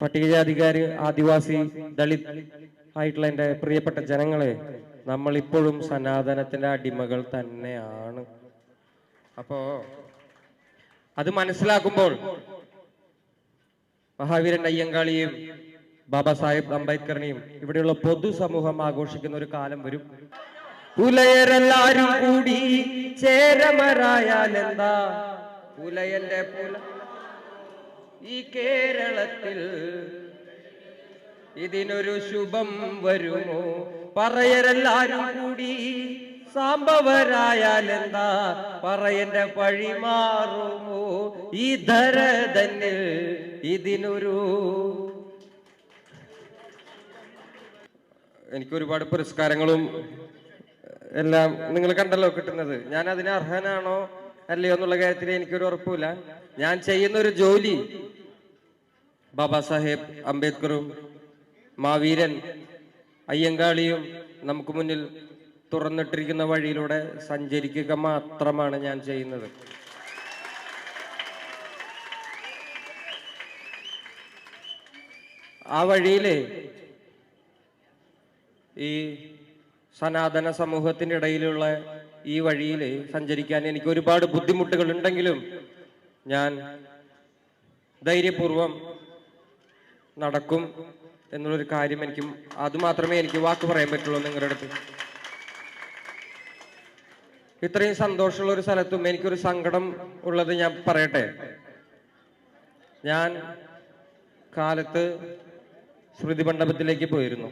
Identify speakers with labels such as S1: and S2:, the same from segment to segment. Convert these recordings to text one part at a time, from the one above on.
S1: പട്ടികജാതിക്കാര്, ആദിവാസി, ദളിത് ആയിട്ടുള്ള എൻ്റെ പ്രിയപ്പെട്ട ജനങ്ങളെ, നമ്മൾ ഇപ്പോഴും സനാതനത്തിന്റെ അടിമകൾ തന്നെയാണ്. അപ്പോ അത് മനസ്സിലാക്കുമ്പോൾ മഹാവീരൻ അയ്യങ്കാളിയെയും ബാബാ സാഹിബ് അംബേദ്കറിനെയും ഇവിടെയുള്ള പൊതുസമൂഹം ആഘോഷിക്കുന്ന ഒരു കാലം വരും. പുലയരെല്ലാരും കൂടി ചേരമരായാൽ എന്താ, പുലയന്റെ പുല ഈ കേരളത്തിൽ ഇതിനൊരു ശുഭം വരുമോ, പറയരെല്ലാരും കൂടി സാമ്പവരായാൽ എന്താ, പറയന്റെ പഴി മാറുമോ, ഈ ധര തന്നിൽ ഇതിനൊരു. എനിക്ക് ഒരുപാട് പുരസ്കാരങ്ങളും എല്ലാം നിങ്ങൾ കണ്ടല്ലോ കിട്ടുന്നത്. ഞാൻ അതിന് അർഹനാണോ അല്ലയോ എന്നുള്ള കാര്യത്തിൽ എനിക്കൊരു ഉറപ്പില്ല. ഞാൻ ചെയ്യുന്ന ഒരു ജോലി ബാബാ സാഹേബ് അംബേദ്കറും മാവീരൻ അയ്യങ്കാളിയും നമുക്ക് മുന്നിൽ തുറന്നിട്ടിരിക്കുന്ന വഴിയിലൂടെ സഞ്ചരിക്കുക മാത്രമാണ് ഞാൻ ചെയ്യുന്നത്. ആ വഴിയില് ഈ സനാതന സമൂഹത്തിന്റെ ഇടയിലുള്ള ഈ വഴിയിൽ സഞ്ചരിക്കാൻ എനിക്ക് ഒരുപാട് ബുദ്ധിമുട്ടുകൾ ഉണ്ടെങ്കിലും ഞാൻ ധൈര്യപൂർവം നടക്കും എന്നുള്ളൊരു കാര്യം എനിക്ക് അതുമാത്രമേ എനിക്ക് വാക്ക് പറയാൻ പറ്റുള്ളൂ നിങ്ങളുടെ അടുത്ത്. ഇത്രയും സന്തോഷമുള്ള ഒരു സ്ഥലത്തും എനിക്കൊരു സങ്കടം ഉള്ളത് ഞാൻ പറയട്ടെ. ഞാൻ കാലത്ത് സ്മൃതി മണ്ഡപത്തിലേക്ക് പോയിരുന്നു.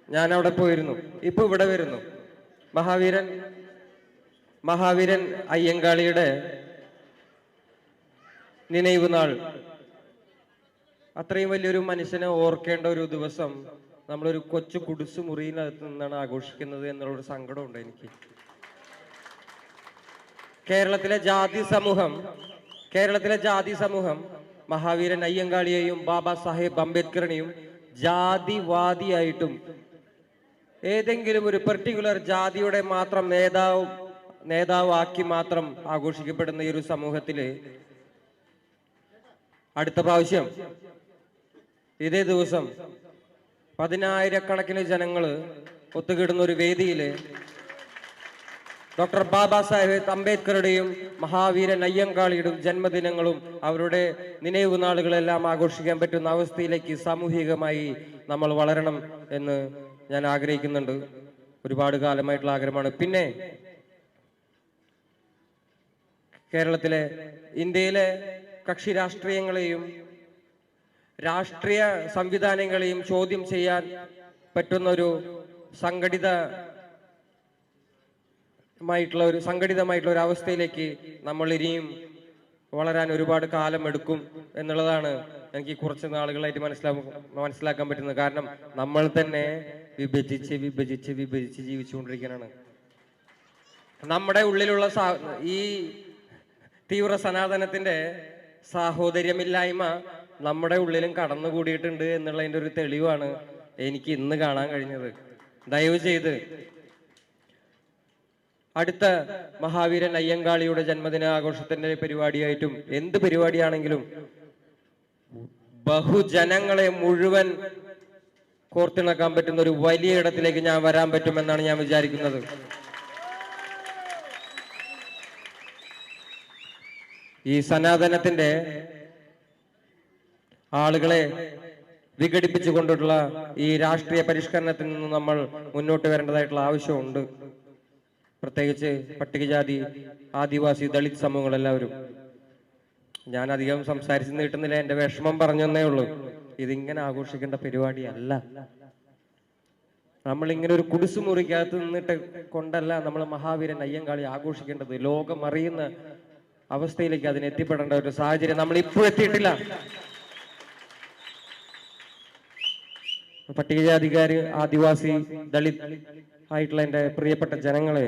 S1: ഞാൻ അവിടെ പോയിരുന്നു. ഇപ്പൊ ഇവിടെ വരുന്നു. മഹാവീരൻ അയ്യങ്കാളിയുടെ നിனைவு നാൾ, അത്രയും വലിയൊരു മനുഷ്യനെ ഓർക്കേണ്ട ഒരു ദിവസം നമ്മളൊരു കൊച്ചു കുടിസു മുറിയിനകത്ത് നിന്നാണ് ആഘോഷിക്കുന്നത് എന്നുള്ളൊരു സങ്കടമുണ്ട് എനിക്ക്. കേരളത്തിലെ ജാതി സമൂഹം മഹാവീരൻ അയ്യങ്കാളിയെയും ബാബാ സാഹേബ് അംബേദ്കറിനെയും ജാതിവാദിയായിട്ടും ഏതെങ്കിലും ഒരു പെർട്ടിക്കുലർ ജാതിയുടെ മാത്രം നേതാവാക്കി മാത്രം ആഘോഷിക്കപ്പെടുന്ന ഈ ഒരു സമൂഹത്തില് അടുത്ത പ്രാവശ്യം ഇതേ ദിവസം 10,000-കണക്കിന് ജനങ്ങള് ഒത്തുകിടുന്ന ഒരു വേദിയില് ഡോക്ടർ ബാബാ സാഹേബ് അംബേദ്കറുടെയും മഹാവീരൻ അയ്യങ്കാളിയുടെയും ജന്മദിനങ്ങളും അവരുടെ നിனைவு നാളുകളെല്ലാം ആഘോഷിക്കാൻ പറ്റുന്ന അവസ്ഥയിലേക്ക് സാമൂഹികമായി നമ്മൾ വളരണം എന്ന് ഞാൻ ആഗ്രഹിക്കുന്നുണ്ട്. ഒരുപാട് കാലമായിട്ടുള്ള ആഗ്രഹമാണ്. പിന്നെ ഇന്ത്യയിലെ കക്ഷി രാഷ്ട്രീയങ്ങളെയും രാഷ്ട്രീയ സംവിധാനങ്ങളെയും ചോദ്യം ചെയ്യാൻ പറ്റുന്ന ഒരു സംഘടിതമായിട്ടുള്ള ഒരു അവസ്ഥയിലേക്ക് നമ്മൾ ഇനിയും വളരാൻ ഒരുപാട് കാലം എടുക്കും എന്നുള്ളതാണ് എനിക്ക് കുറച്ച് നാളുകളായിട്ട് മനസ്സിലാക്കാൻ പറ്റുന്നത്. കാരണം നമ്മൾ തന്നെ വിഭജിച്ച് ജീവിച്ചുകൊണ്ടിരിക്കാനാണ്. നമ്മുടെ ഉള്ളിലുള്ള ഈ തീവ്ര സനാതനത്തിന്റെ സാഹോദര്യമില്ലായ്മ നമ്മുടെ ഉള്ളിലും കടന്നുകൂടിയിട്ടുണ്ട് എന്നുള്ളതിന്റെ ഒരു തെളിവാണ് എനിക്ക് ഇന്ന് കാണാൻ കഴിഞ്ഞത്. ദയവ് ചെയ്ത് അടുത്ത മഹാവീരൻ അയ്യങ്കാളിയുടെ ജന്മദിന ആഘോഷത്തിന്റെ പരിപാടിയായിട്ടും എന്ത് പരിപാടിയാണെങ്കിലും ബഹുജനങ്ങളെ മുഴുവൻ കോർത്തിണക്കാൻ പറ്റുന്ന ഒരു വലിയ ഇടത്തിലേക്ക് ഞാൻ വരാൻ പറ്റുമെന്നാണ് ഞാൻ വിചാരിക്കുന്നത്. ഈ സനാതനത്തിന്റെ ആളുകളെ വിഘടിപ്പിച്ചുകൊണ്ടുള്ള ഈ രാഷ്ട്രീയ പരിഷ്കരണത്തിൽ നിന്ന് നമ്മൾ മുന്നോട്ട് വരേണ്ടതായിട്ടുള്ള ആവശ്യമുണ്ട്. പ്രത്യേകിച്ച് പട്ടികജാതി, ആദിവാസി, ദളിത് സമൂഹങ്ങളെല്ലാവരും. ഞാൻ അധികം സംസാരിച്ച് നീട്ടുന്നില്ല, എന്റെ വിഷമം പറഞ്ഞേ ഉള്ളൂ. ഇതിങ്ങനെ ആഘോഷിക്കേണ്ട പരിപാടിയല്ല. നമ്മളിങ്ങനെ ഒരു കുടിസു മുറിക്കകത്ത് നിന്നിട്ട് കൊണ്ടല്ല നമ്മൾ മഹാവീരൻ അയ്യങ്കാളി ആഘോഷിക്കേണ്ടത്. ലോകം അറിയുന്ന അവസ്ഥയിലേക്ക് അതിന് എത്തിപ്പെടേണ്ട ഒരു സാഹചര്യം നമ്മൾ ഇപ്പോൾ എത്തിയിട്ടില്ല. പട്ടികജാതിക്കാര്, ആദിവാസി, ദളിത് ആയിട്ടുള്ള എൻ്റെ പ്രിയപ്പെട്ട ജനങ്ങളെ,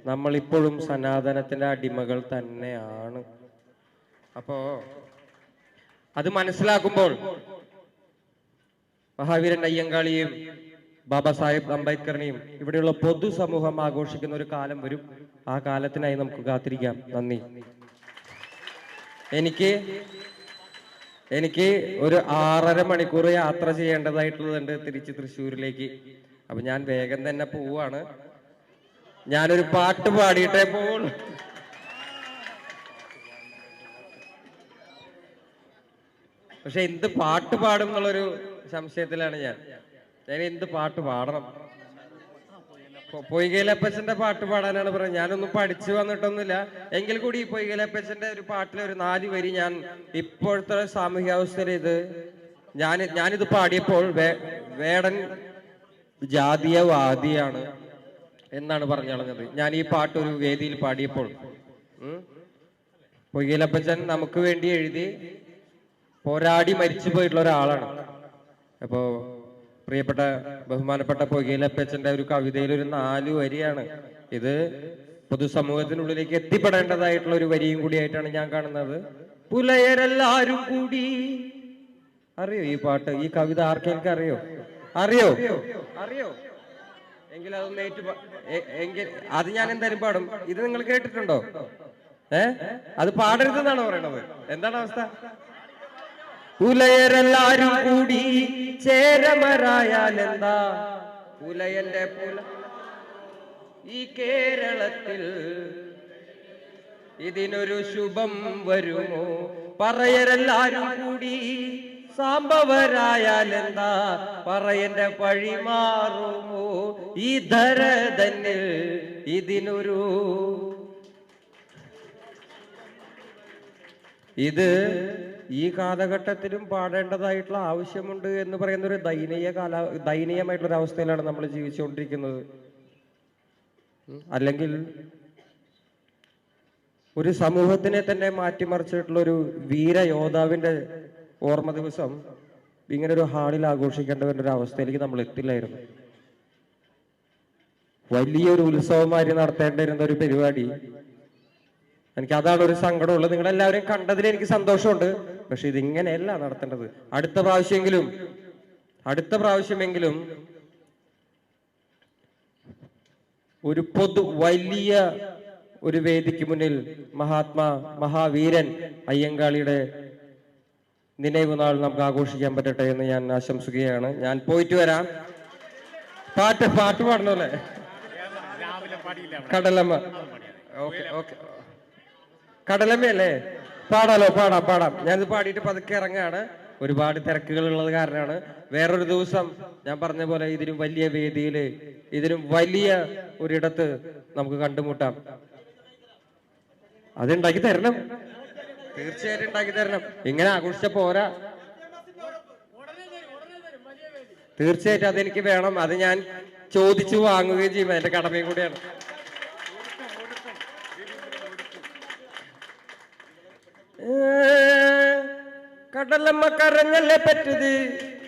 S1: നമ്മൾ ഇപ്പോഴും സനാതനത്തിന്റെ അടിമകൾ തന്നെയാണ്. അപ്പോ അത് മനസ്സിലാക്കുമ്പോൾ മഹാവീരൻ അയ്യങ്കാളിയെയും ബാബാ സാഹിബ് അംബേദ്കറിനെയും ഇവിടെയുള്ള പൊതുസമൂഹം ആഘോഷിക്കുന്ന ഒരു കാലം വരും. ആ കാലത്തിനായി നമുക്ക് കാത്തിരിക്കാം. നന്ദി. എനിക്ക് എനിക്ക് ഒരു 6.5 മണിക്കൂർ യാത്ര ചെയ്യേണ്ടതായിട്ടുള്ളതുണ്ട് തിരിച്ച് തൃശ്ശൂരിലേക്ക്. അപ്പൊ ഞാൻ വേഗം തന്നെ പോവാണ്. ഞാനൊരു പാട്ട് പാടിയിട്ടേ പോവുള്ളൂ. പക്ഷെ എന്ത് പാട്ട് പാടും എന്നുള്ളൊരു സംശയത്തിലാണ് ഞാൻ എന്ത് പാട്ട് പാടണം. പൊയ്കയിലപ്പച്ചന്റെ പാട്ട് പാടാനാണ് പറയുന്നത്. ഞാനൊന്നും പഠിച്ചു വന്നിട്ടൊന്നുമില്ല. എങ്കിൽ കൂടി ഈ പൊയ്കയിലപ്പച്ചന്റെ ഒരു പാട്ടിലെ ഒരു 4 വരി ഞാൻ ഇപ്പോഴത്തെ സാമൂഹ്യാവസ്ഥയിൽ ഞാനിത് പാടിയപ്പോൾ വേടൻ ജാതീയവാദിയാണ് എന്നാണ് പറഞ്ഞു കളഞ്ഞത്. ഞാൻ ഈ പാട്ട് ഒരു വേദിയിൽ പാടിയപ്പോൾ പൊയ്കയിലപ്പച്ചൻ നമുക്ക് വേണ്ടി എഴുതി പോരാടി മരിച്ചു പോയിട്ടുള്ള ഒരാളാണ്. അപ്പോ പ്രിയപ്പെട്ട ബഹുമാനപ്പെട്ട പൊയ്കയിലപ്പച്ചന്റെ ഒരു കവിതയിൽ ഒരു 4 വരിയാണ്. ഇത് പൊതുസമൂഹത്തിനുള്ളിലേക്ക് എത്തിപ്പെടേണ്ടതായിട്ടുള്ള ഒരു വരിയും കൂടിയായിട്ടാണ് ഞാൻ കാണുന്നത്. പുലയരെല്ലാരും കൂടി. അറിയോ ഈ പാട്ട്, ഈ കവിത ആർക്കെങ്കിലും അറിയോ? അറിയോ? എങ്കിൽ അതൊന്ന് എങ്കിൽ അത് ഞാൻ എന്തായാലും പാടും. ഇത് നിങ്ങൾ കേട്ടിട്ടുണ്ടോ? അത് പാടരുതെന്നാണ് പറയണത്. എന്താണ് അവസ്ഥ? പുലയരെല്ലാരും കൂടി ചേരമരായാൽ എന്താ? പുലയന്റെ ഈ കേരളത്തിൽ ഇതിനൊരു ശുഭം വരുമോ? പറയരെല്ലാരും കൂടി സാമ്പവരായാൽ എന്താ? പറയന്റെ പഴി മാറുമോ? ഈ ധര തന്നിൽ ഇതിനൊരു ഇത് ഈ കാലഘട്ടത്തിലും പാടേണ്ടതായിട്ടുള്ള ആവശ്യമുണ്ട് എന്ന് പറയുന്ന ഒരു ദയനീയമായിട്ടുള്ള ഒരു അവസ്ഥയിലാണ് നമ്മൾ ജീവിച്ചുകൊണ്ടിരിക്കുന്നത്. അല്ലെങ്കിൽ ഒരു സമൂഹത്തിനെ തന്നെ മാറ്റിമറിച്ചിട്ടുള്ള ഒരു വീരയോദ്ധാവിന്റെ ഓർമ്മ ദിവസം ഇങ്ങനെ ഒരു ഹാളിൽ ആഘോഷിക്കേണ്ട ഒരു അവസ്ഥയിലേക്ക് നമ്മൾ എത്തില്ലായിരുന്നു. വലിയൊരു ഉത്സവമാരി നടത്തേണ്ടിരുന്ന ഒരു പരിപാടി. എനിക്ക് അതാണ് ഒരു സങ്കടമുള്ളത്. നിങ്ങളെല്ലാവരും കണ്ടതിൽ എനിക്ക് സന്തോഷമുണ്ട്. പക്ഷെ ഇതിങ്ങനെയല്ല നടത്തേണ്ടത്. അടുത്ത പ്രാവശ്യമെങ്കിലും ഒരു വലിയ ഒരു വേദിക്ക് മുന്നിൽ മഹാവീരൻ അയ്യങ്കാളിയുടെ നിனைவு നാൾ നമുക്ക് ആഘോഷിക്കാൻ പറ്റട്ടെ എന്ന് ഞാൻ ആശംസിക്കുകയാണ്. ഞാൻ പോയിട്ട് വരാം. പാട്ട് പാടണല്ലേ? കടലമ്മ. ഓക്കെ കടലമ്മയല്ലേ? പാടാം. ഞാനിത് പാടിയിട്ട് പതുക്കെ ഇറങ്ങാണ്. ഒരുപാട് തിരക്കുകൾ ഉള്ളത് കാരണമാണ്. വേറൊരു ദിവസം ഞാൻ പറഞ്ഞ പോലെ ഇതിനും വലിയ വേദിയിൽ ഇതിനും വലിയ ഒരിടത്ത് നമുക്ക് കണ്ടുമുട്ടാം. അതുണ്ടാക്കി തരണം, തീർച്ചയായിട്ടും ഉണ്ടാക്കി തരണം. ഇങ്ങനെ ആഘോഷിച്ച പോരാ, തീർച്ചയായിട്ടും അതെനിക്ക് വേണം. അത് ഞാൻ ചോദിച്ചു വാങ്ങുകയും ചെയ്യും. എന്റെ കടമയും കൂടിയാണ്. കടലമ്മ കരഞ്ഞല്ലേ പെറ്റത്,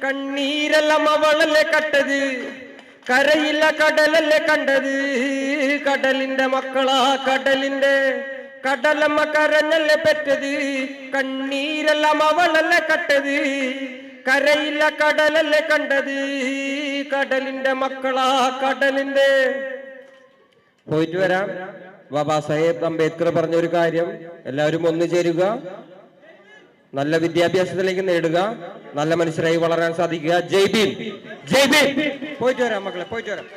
S1: കണ്ണീരെല്ലാം അവളല്ലേ കട്ടത്, കരയില്ല കടലല്ലേ കണ്ടത്, കടലിന്റെ മക്കളാ കടലമ്മ കരഞ്ഞല്ലേ പെറ്റത്, കണ്ണീരെല്ലാം അവളല്ലേ കട്ടത്, കരയില്ല കടലല്ലേ കണ്ടത്, കടലിന്റെ മക്കളാ കടലിന്റെ. പോയിട്ട് വരാം. ബാബാ സാഹേബ് അംബേദ്കർ പറഞ്ഞൊരു കാര്യം, എല്ലാവരും ഒന്നു ചേരുക, നല്ല വിദ്യാഭ്യാസത്തിലേക്ക് നേടുക, നല്ല മനുഷ്യരായി വളരാൻ സാധിക്കുക. ജയ് ഭീം, ജയ് ഭീം. പോയിട്ട് വരാം മക്കളെ, പോയിട്ട് വരാം.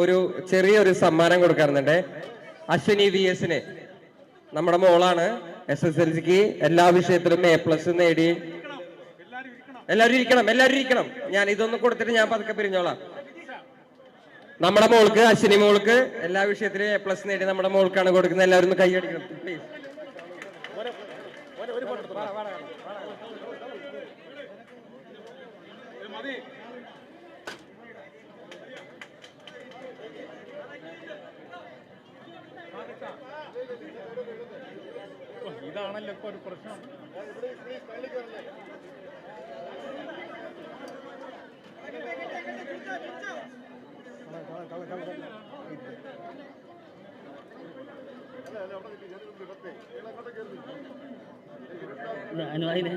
S1: ഒരു ചെറിയൊരു സമ്മാനം കൊടുക്കാറുണ്ട്. അശ്വിനി VS നമ്മുടെ മോളാണ്. SSLCക്ക് എല്ലാ വിഷയത്തിലും A+ നേടി. എല്ലാവരും ഇരിക്കണം. ഞാൻ ഇതൊന്നും കൊടുത്തിട്ട് ഞാൻ പതുക്കെ പിരിഞ്ഞോളാം. നമ്മുടെ മോൾക്ക്, അശ്വിനി മോൾക്ക് എല്ലാ വിഷയത്തിലും A+ നേടി നമ്മുടെ മോൾക്കാണ് കൊടുക്കുന്നത്. എല്ലാവരും ഒന്ന് കൈയടിക്കണം പ്ലീസ്.
S2: ഇതാണല്ലോ ഇപ്പൊ ഒരു പ്രശ്നം. ഞാനും അതിനെ